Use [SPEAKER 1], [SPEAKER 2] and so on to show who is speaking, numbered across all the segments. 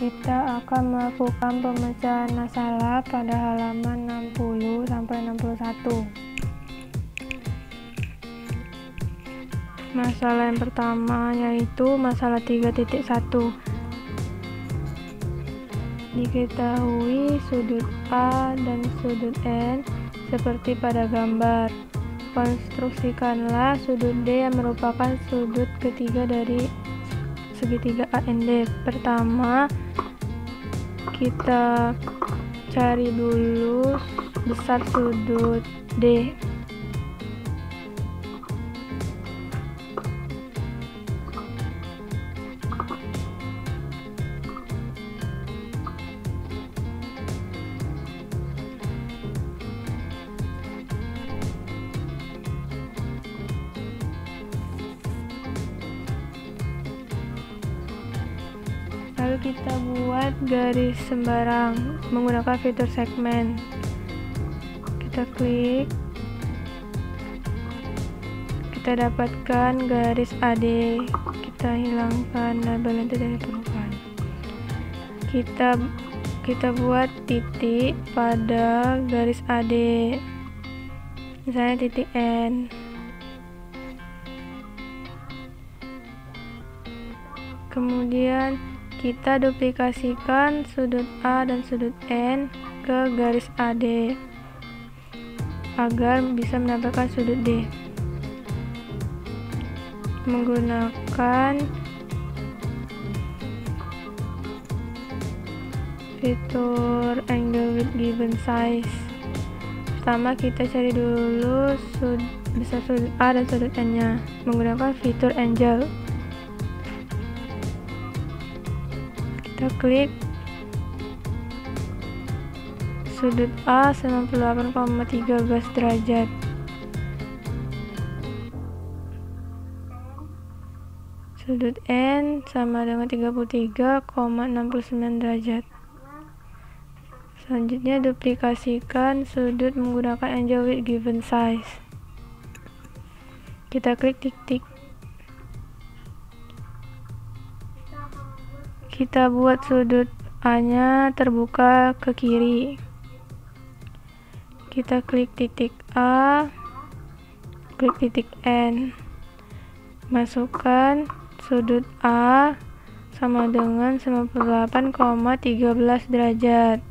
[SPEAKER 1] Kita akan melakukan pemecahan masalah pada halaman 60-61. Masalah yang pertama yaitu masalah 3.1. Diketahui sudut A dan sudut N seperti pada gambar. Konstruksikanlah sudut D yang merupakan sudut ketiga dari segitiga AND. Pertama, kita cari dulu besar sudut D. Lalu kita buat garis sembarang menggunakan fitur segmen. Kita klik, kita dapatkan garis AD. Kita hilangkan label yang tidak diperlukan. Kita buat titik pada garis AD, misalnya titik N. Kemudian kita duplikasikan sudut A dan sudut N ke garis AD agar bisa mendapatkan sudut D. Menggunakan fitur angle with given size. Pertama kita cari dulu besar sudut A dan sudut N nya menggunakan fitur angle. Kita klik sudut A 98,13 derajat. Sudut N sama dengan 33,69 derajat. Selanjutnya duplikasikan sudut menggunakan angle with given size. Kita klik titik. Kita buat sudut A-nya terbuka ke kiri. Kita klik titik A, klik titik N. Masukkan sudut A sama dengan 98,13 derajat.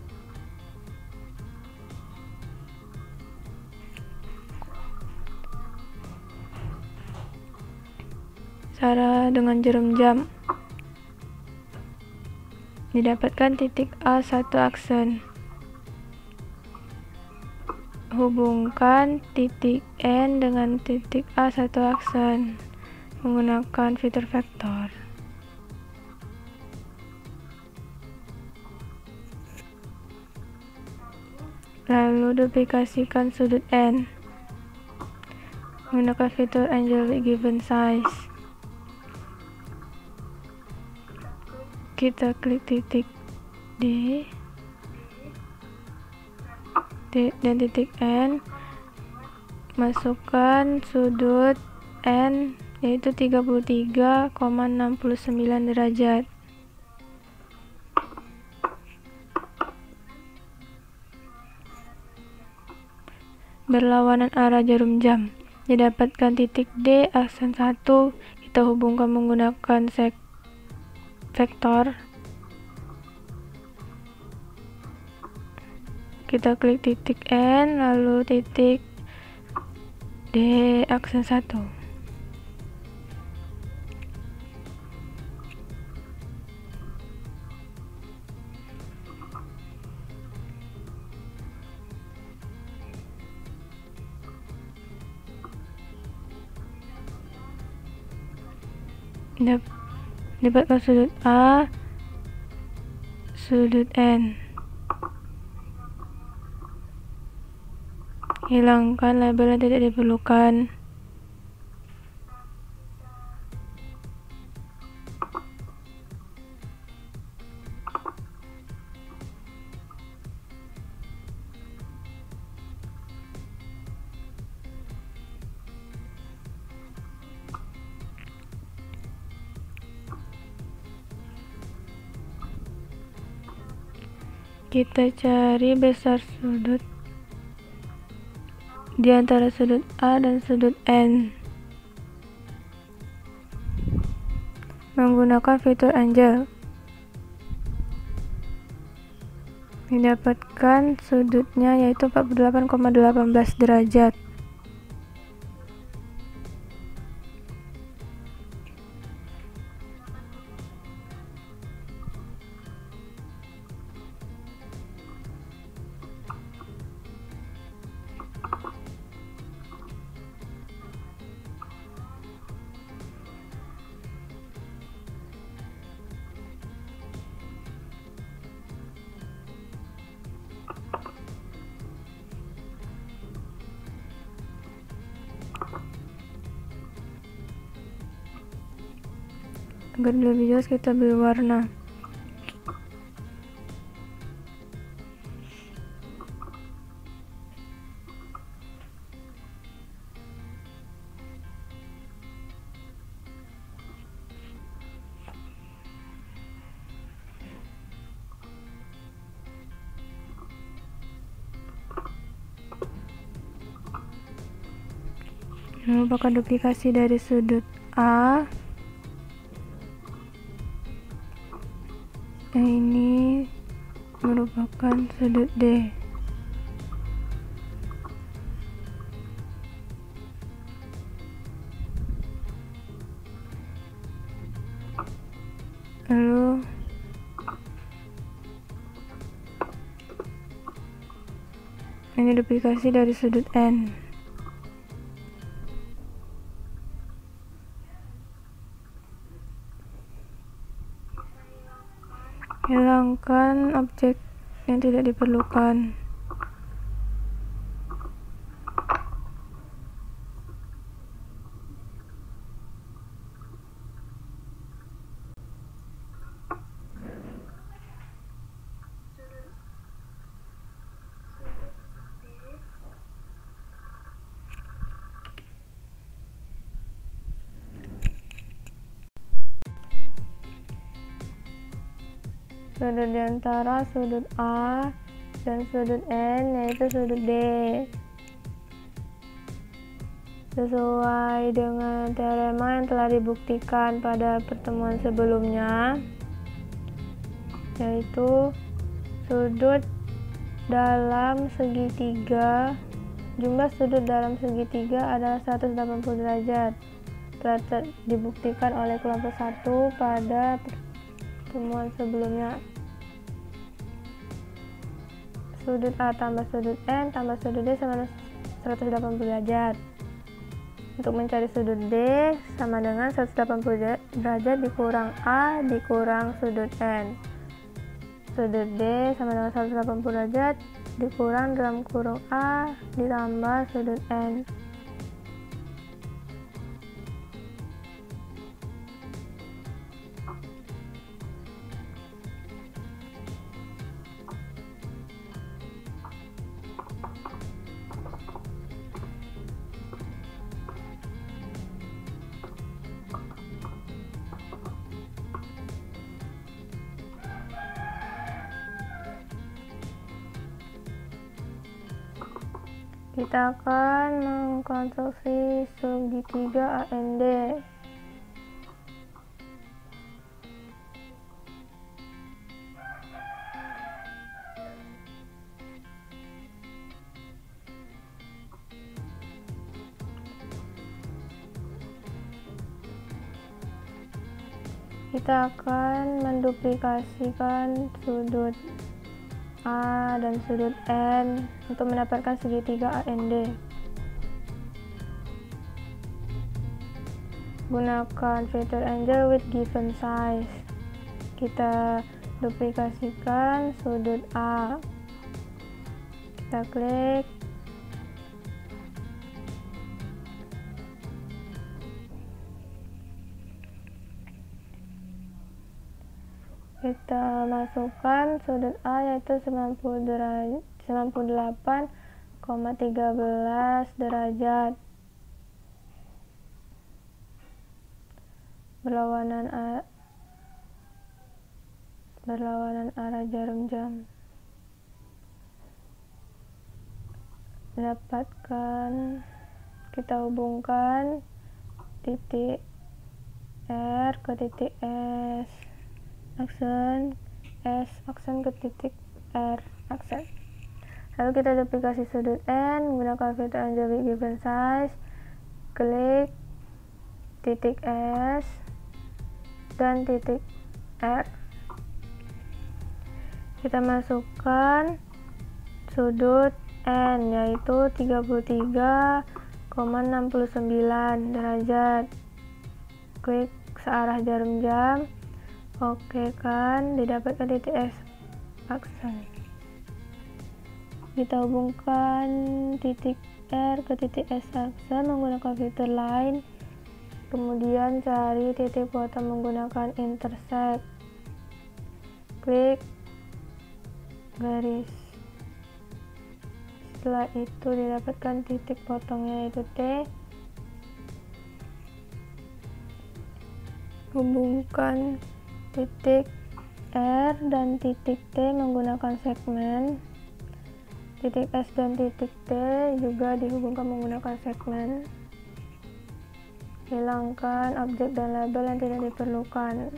[SPEAKER 1] Cara dengan jarum jam. Didapatkan titik A satu aksen. Hubungkan titik N dengan titik A satu aksen menggunakan fitur vektor. Lalu duplikasikan sudut N menggunakan fitur angle with given size. Kita klik titik D dan titik N, masukkan sudut N yaitu 33,69 derajat. Berlawanan arah jarum jam. Didapatkan titik D aksen 1, kita hubungkan menggunakan vektor. Kita klik titik N lalu titik D aksen 1. Dapatkan sudut A, sudut N. Hilangkan label yang tidak diperlukan. Kita cari besar sudut di antara sudut A dan sudut N menggunakan fitur angle. Didapatkan sudutnya yaitu 48,18 derajat. Agar lebih jelas kita beri warna. Merupakan duplikasi dari sudut A. Ini merupakan sudut D. Lalu ini duplikasi dari sudut N. Hilangkan objek yang tidak diperlukan. Sudut di antara sudut A dan sudut N yaitu sudut D. Sesuai dengan teorema yang telah dibuktikan pada pertemuan sebelumnya, yaitu sudut dalam segitiga, jumlah sudut dalam segitiga adalah 180 derajat. Telah dibuktikan oleh kelompok 1 pada pertemuan sebelumnya. Sudut A tambah sudut N tambah sudut D sama 180 derajat. Untuk mencari sudut D sama dengan 180 derajat dikurang A dikurang sudut N. Sudut D sama dengan 180 derajat dikurang dalam kurung A ditambah sudut N. Kita akan mengkonstruksi segitiga AND. Kita akan menduplikasikan sudut A dan sudut N untuk mendapatkan segitiga AND. Gunakan fitur angle with given size. Kita duplikasikan sudut A. Kita klik. Kita masukkan sudut A yaitu 98,13 derajat. Berlawanan arah jarum jam. dapatkan, kita hubungkan titik R ke titik S aksen ke titik R aksen. Lalu kita duplikasi sudut N menggunakan filter algebraic given size, klik titik S dan titik R. Kita masukkan sudut N yaitu 33,69 derajat. Klik searah jarum jam, oke kan, didapatkan titik S aksen. Kita hubungkan titik R ke titik S aksen menggunakan filter line, kemudian cari titik potong menggunakan intersect, klik garis. Setelah itu didapatkan titik potongnya yaitu T. Hubungkan titik R dan titik T menggunakan segmen. Titik S dan titik T juga dihubungkan menggunakan segmen. Hilangkan objek dan label yang tidak diperlukan.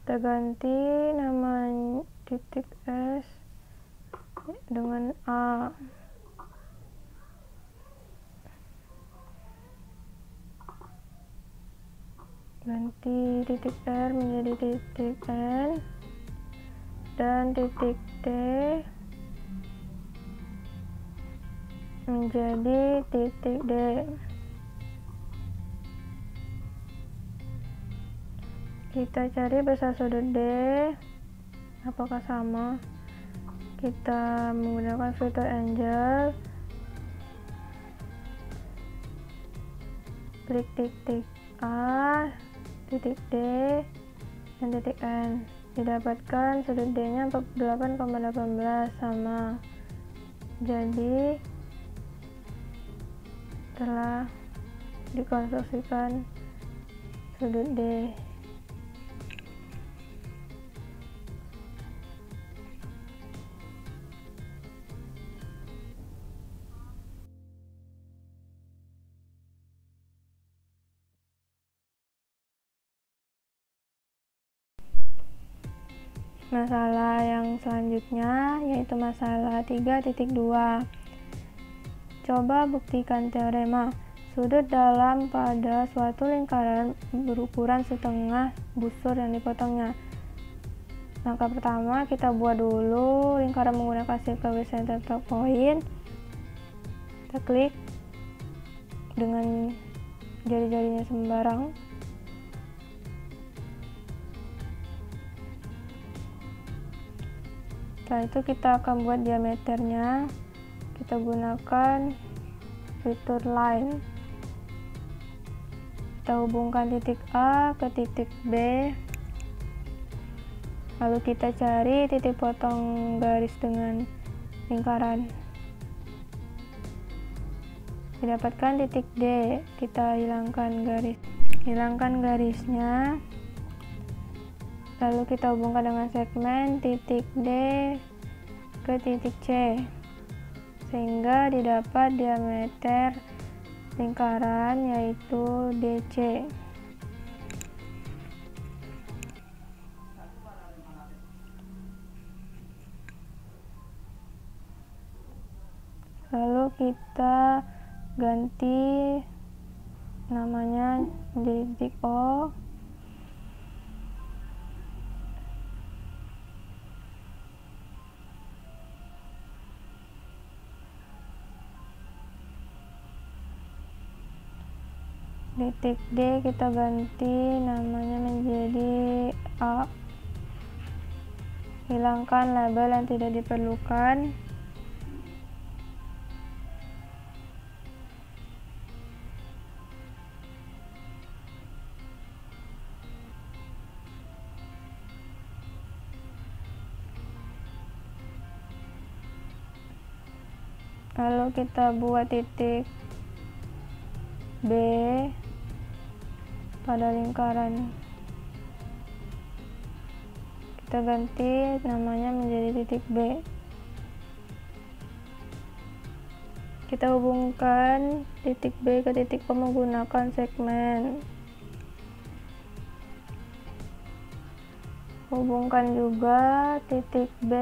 [SPEAKER 1] Kita ganti nama titik S dengan A. Ganti titik R menjadi titik N dan titik T menjadi titik D. Kita cari besar sudut D, apakah sama? Kita menggunakan filter angle, klik titik A, titik D, dan titik N. Didapatkan sudut D nya 48,18 sama. Jadi telah dikonstruksikan sudut D. Masalah yang selanjutnya yaitu masalah 3.2. Coba buktikan teorema. Sudut dalam pada suatu lingkaran berukuran setengah busur yang dipotongnya. Langkah pertama, kita buat dulu lingkaran menggunakan circle with center point. Kita klik dengan jari-jarinya sembarang. Setelah itu kita akan buat diameternya. Kita gunakan fitur line. Kita hubungkan titik A ke titik B. Lalu kita cari titik potong garis dengan lingkaran. Didapatkan titik D. Kita hilangkan garisnya. Lalu kita hubungkan dengan segmen titik D ke titik C sehingga didapat diameter lingkaran yaitu DC. Lalu kita ganti namanya menjadi titik O. Titik D kita ganti namanya menjadi A. Hilangkan label yang tidak diperlukan. Lalu kita buat titik B pada lingkaran. Kita ganti namanya menjadi titik B. Kita hubungkan titik B ke titik O menggunakan segmen. Hubungkan juga titik B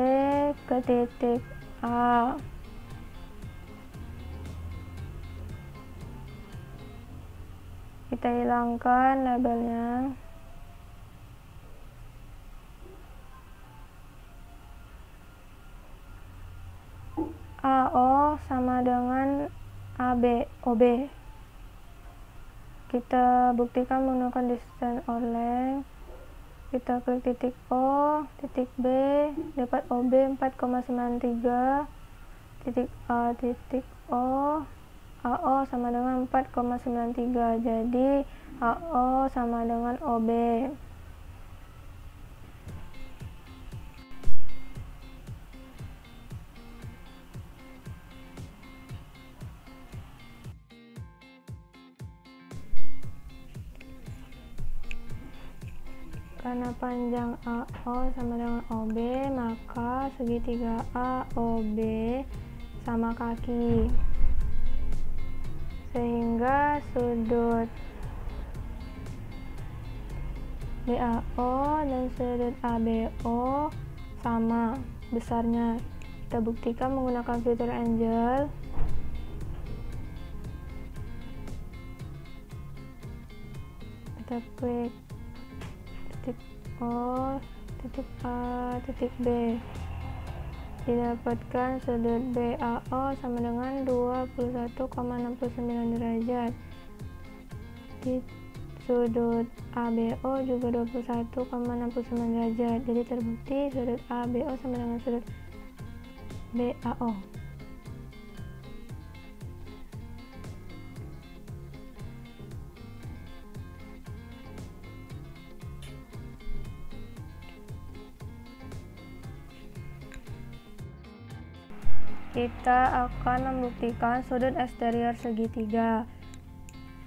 [SPEAKER 1] ke titik A. Kita hilangkan labelnya. AO sama dengan OB. Kita buktikan menggunakan distance or length. Kita klik titik O, titik B, dapat OB 4,93, titik A, titik O, AO sama dengan 4,93, jadi AO sama dengan OB. Karena panjang AO sama dengan OB, maka segitiga AOB sama kaki. Sehingga sudut BAO dan sudut ABO sama besarnya. Kita buktikan menggunakan fitur angle. Kita klik titik O, titik A, titik B. Didapatkan sudut BAO sama dengan 21,69 derajat. Di sudut ABO juga 21,69 derajat. Jadi terbukti sudut ABO sama dengan sudut BAO. Kita akan membuktikan sudut eksterior segitiga.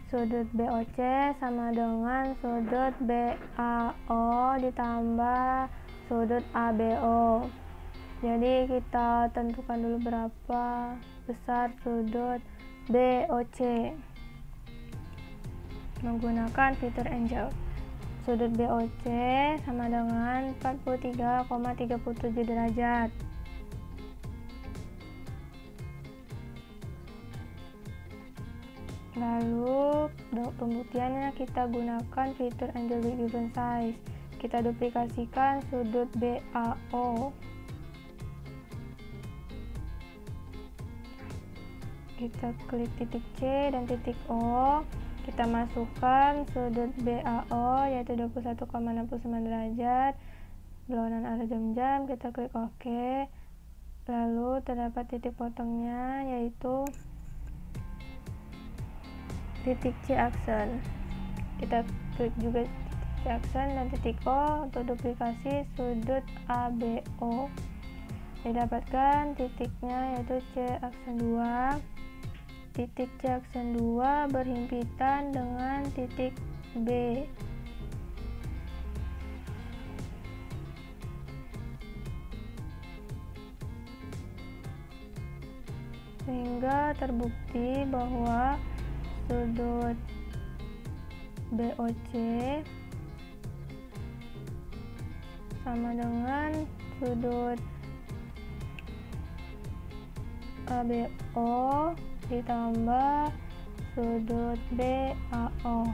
[SPEAKER 1] Sudut BOC sama dengan sudut BAO ditambah sudut ABO. Jadi kita tentukan dulu berapa besar sudut BOC menggunakan fitur angle. Sudut BOC sama dengan 43,37 derajat. Lalu pembuktiannya kita gunakan fitur angle with given size. Kita duplikasikan sudut BAO. Kita klik titik C dan titik O. Kita masukkan sudut BAO yaitu 21,69 derajat. Berlawanan arah jam-jam. Kita klik OK. Lalu terdapat titik potongnya yaitu titik C aksen. Kita klik juga titik C aksen dan titik O untuk duplikasi sudut ABO. Didapatkan titiknya yaitu C aksen 2. Titik C aksen 2 berhimpitan dengan titik B. Sehingga terbukti bahwa sudut BOC sama dengan sudut ABO ditambah sudut BAO.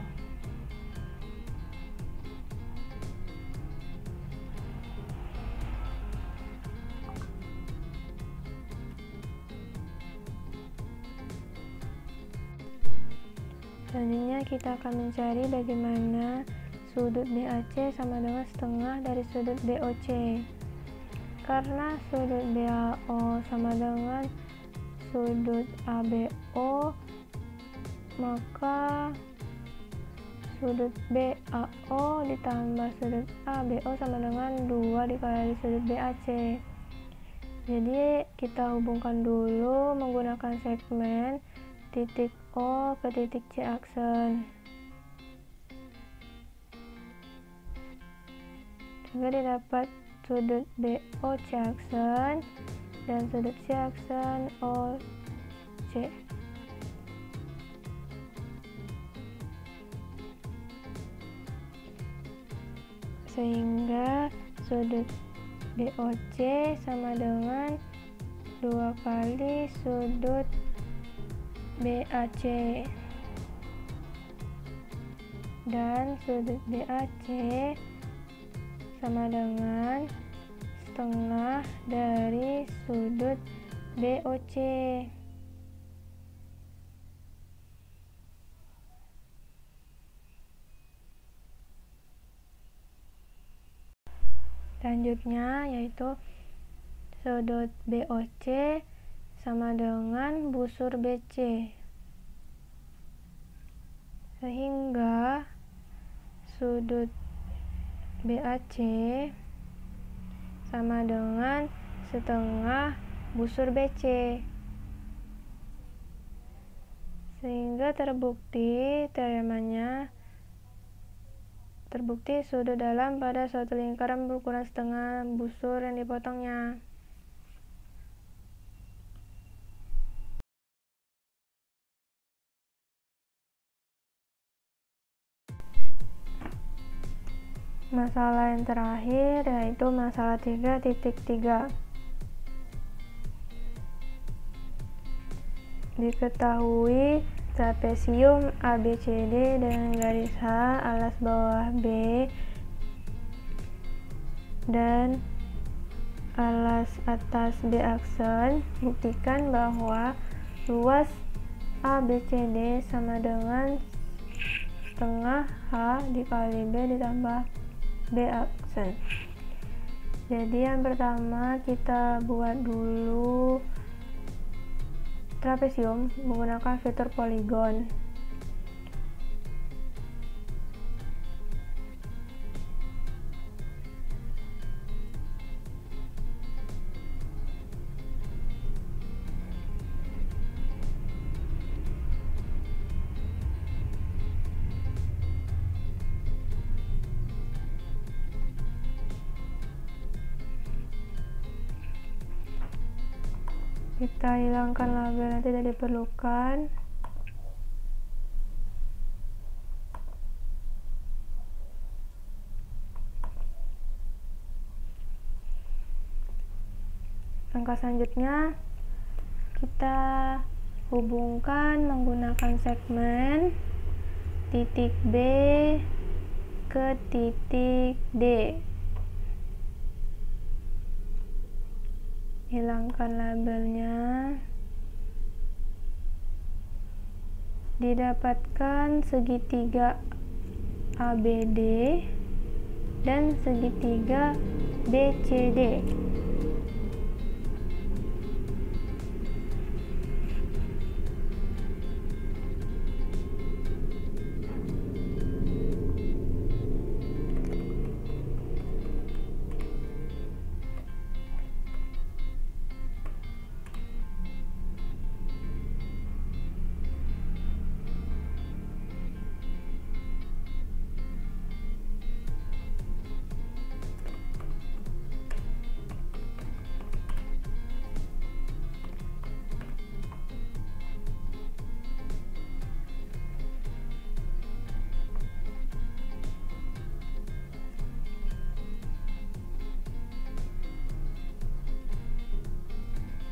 [SPEAKER 1] Selanjutnya kita akan mencari bagaimana sudut BAC sama dengan setengah dari sudut BOC. Karena sudut BAO sama dengan sudut ABO, maka sudut BAO ditambah sudut ABO sama dengan 2 dikali sudut BAC. Jadi kita hubungkan dulu menggunakan segmen titik O ke titik C aksen. Sehingga didapat sudut BOC aksen dan sudut C aksen OC. Sehingga sudut BOC sama dengan 2 kali sudut BAC, dan sudut BAC sama dengan setengah dari sudut BOC. Selanjutnya yaitu sudut BOC sama dengan busur BC, sehingga sudut BAC sama dengan setengah busur BC, sehingga terbukti teoremanya sudut dalam pada suatu lingkaran berukuran setengah busur yang dipotongnya. Masalah yang terakhir yaitu masalah 3.3. Diketahui trapesium ABCD dengan garis H alas bawah B dan alas atas B aksen. Buktikan bahwa luas ABCD sama dengan setengah H dikali B ditambah B aksen. Jadi yang pertama kita buat dulu trapesium menggunakan vektor poligon. Kita hilangkan label yang tidak diperlukan. Langkah selanjutnya kita hubungkan menggunakan segmen titik B ke titik D. Hilangkan labelnya. Didapatkan segitiga ABD dan segitiga BCD.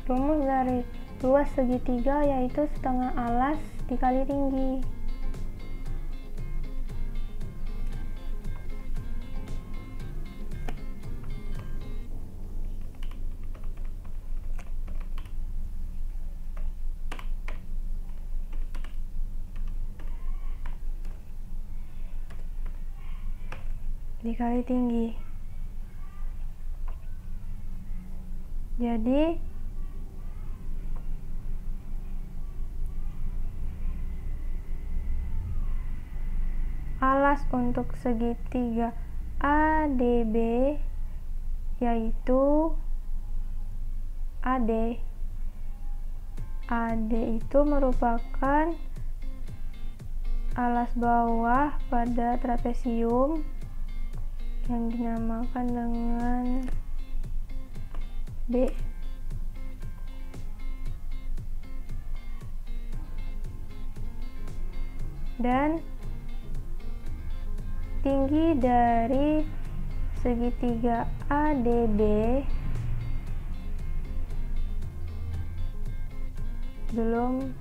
[SPEAKER 1] Rumus dari luas segitiga yaitu setengah alas dikali tinggi. Dikali tinggi. Jadi alas untuk segitiga ADB yaitu AD. AD itu merupakan alas bawah pada trapesium yang dinamakan dengan B. Dan tinggi dari segitiga ADB belum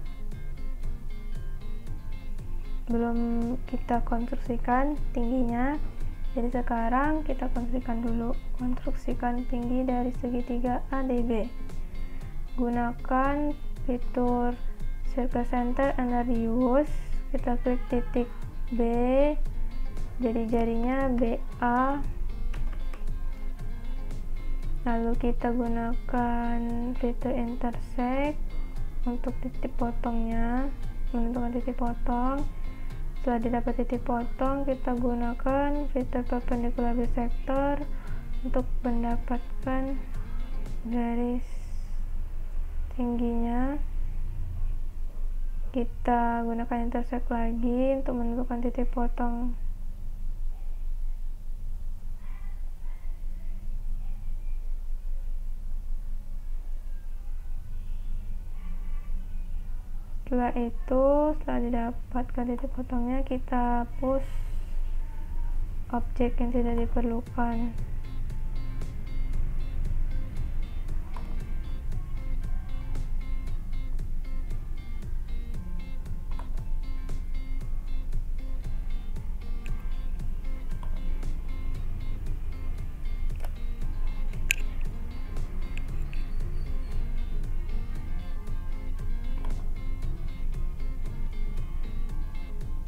[SPEAKER 1] kita konstruksikan tingginya. Jadi sekarang kita konstruksikan tinggi dari segitiga ADB. Gunakan fitur circle center and radius. Kita klik titik B, jadi jarinya BA. Lalu kita gunakan fitur intersect untuk titik potongnya, menentukan titik potong. Setelah didapat titik potong, kita gunakan fitur perpendicular bisector untuk mendapatkan garis tingginya. Kita gunakan intersect lagi untuk menentukan titik potong. Setelah itu, setelah didapatkan titik potongnya, kita hapus objek yang tidak diperlukan.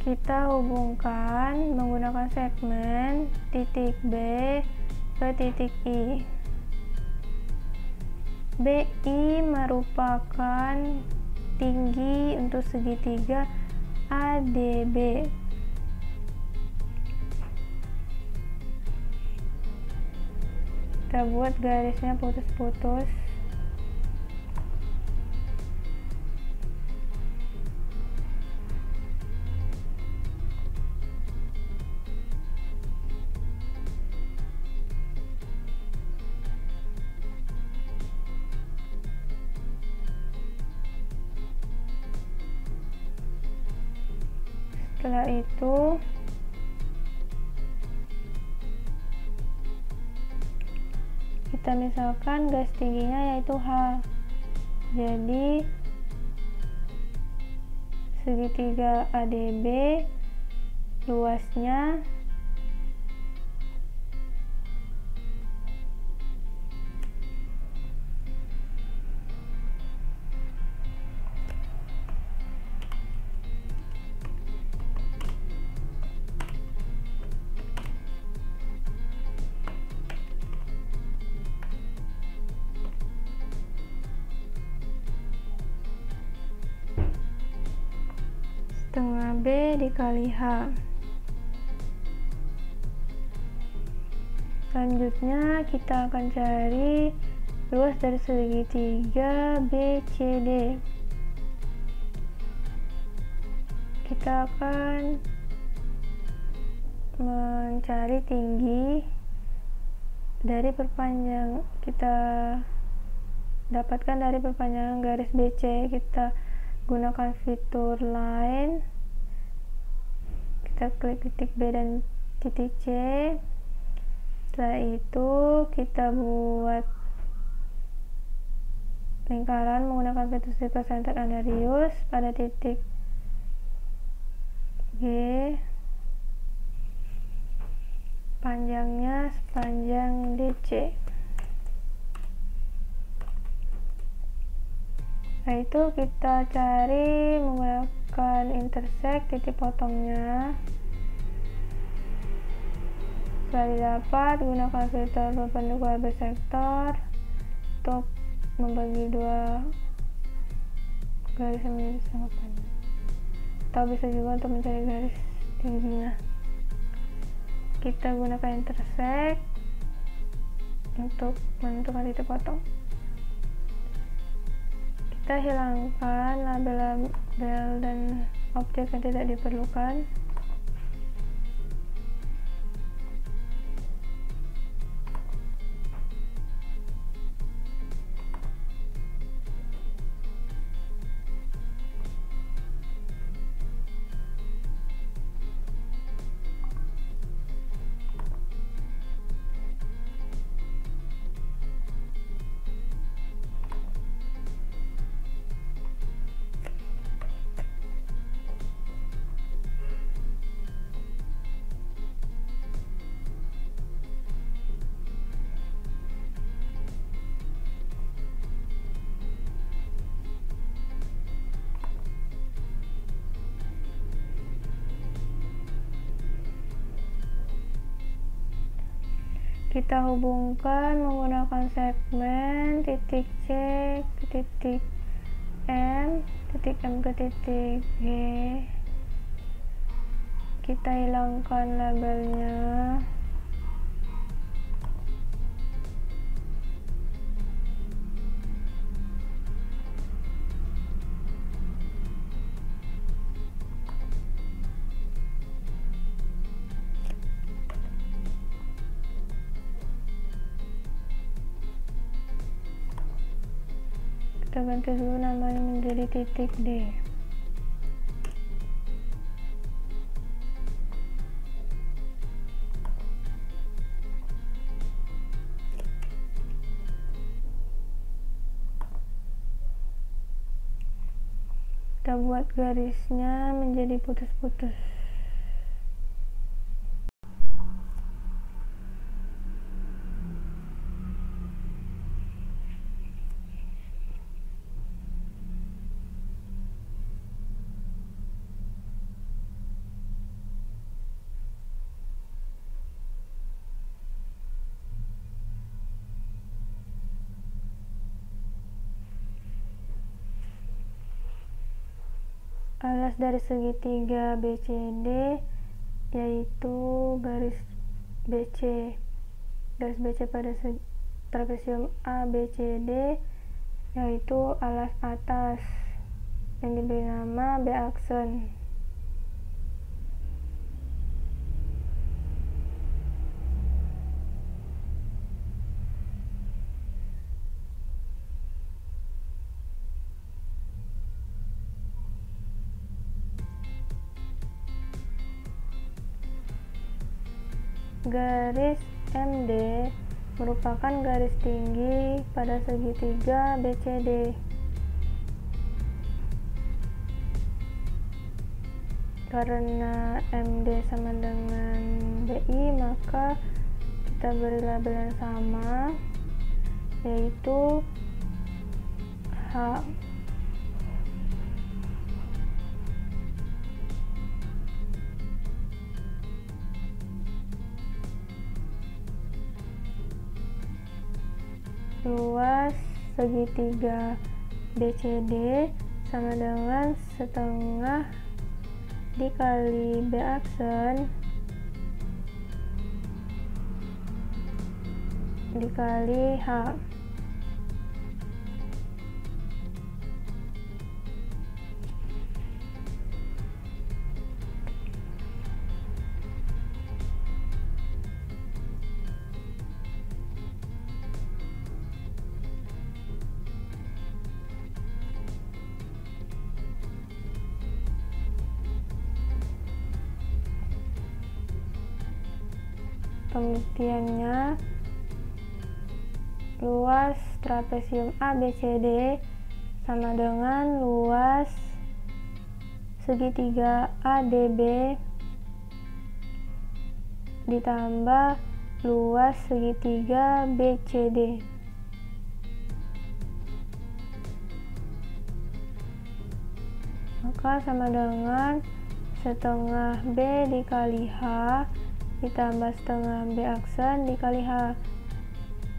[SPEAKER 1] Kita hubungkan menggunakan segmen titik B ke titik I. BI merupakan tinggi untuk segitiga ADB. Kita buat garisnya putus-putus. Setelah itu kita misalkan garis tingginya yaitu H. Jadi segitiga ADB luasnya setengah B dikali H. Selanjutnya kita akan cari luas dari segitiga BCD. Kita akan mencari tinggi dari kita dapatkan dari perpanjangan garis BC. Kita gunakan fitur line, kita klik titik B dan titik C. Setelah itu kita buat lingkaran menggunakan fitur circle center and radius pada titik G. Panjangnya sepanjang DC. Setelah itu kita cari menggunakan intersect titik potongnya. Setelah didapat, gunakan fitur perpendicular bisector untuk membagi dua garis yang menjadi sangat panjang, atau bisa juga untuk mencari garis tingginya. Kita gunakan intersect untuk menentukan titik potong. Kita hilangkan label-label dan objek yang tidak diperlukan. Kita hubungkan menggunakan segmen titik C ke titik M ke titik G. Kita hilangkan labelnya. Kita ganti dulu namanya menjadi titik D. Kita buat garisnya menjadi putus-putus. Alas dari segitiga BCD yaitu garis BC pada trapesium ABCD yaitu alas atas yang diberi nama B aksen. Garis MD merupakan garis tinggi pada segitiga BCD. Karena MD sama dengan BI, maka kita beri label yang sama, yaitu H. Luas segitiga BCD sama dengan setengah dikali B aksen dikali H. Pembuktiannya, luas trapesium ABCD sama dengan luas segitiga ADB ditambah luas segitiga BCD. Maka sama dengan setengah B dikali H ditambah setengah B aksen dikali H.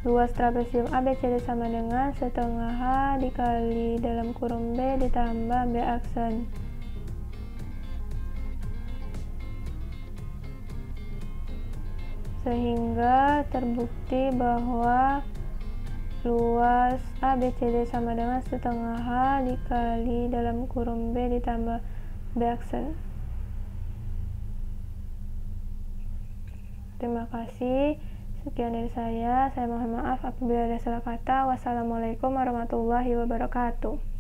[SPEAKER 1] Luas trapesium ABCD sama dengan setengah H dikali dalam kurung B ditambah B aksen. Sehingga terbukti bahwa luas ABCD sama dengan setengah H dikali dalam kurung B ditambah B aksen. Terima kasih. Sekian dari saya mohon maaf apabila ada salah kata. Wassalamualaikum warahmatullahi wabarakatuh.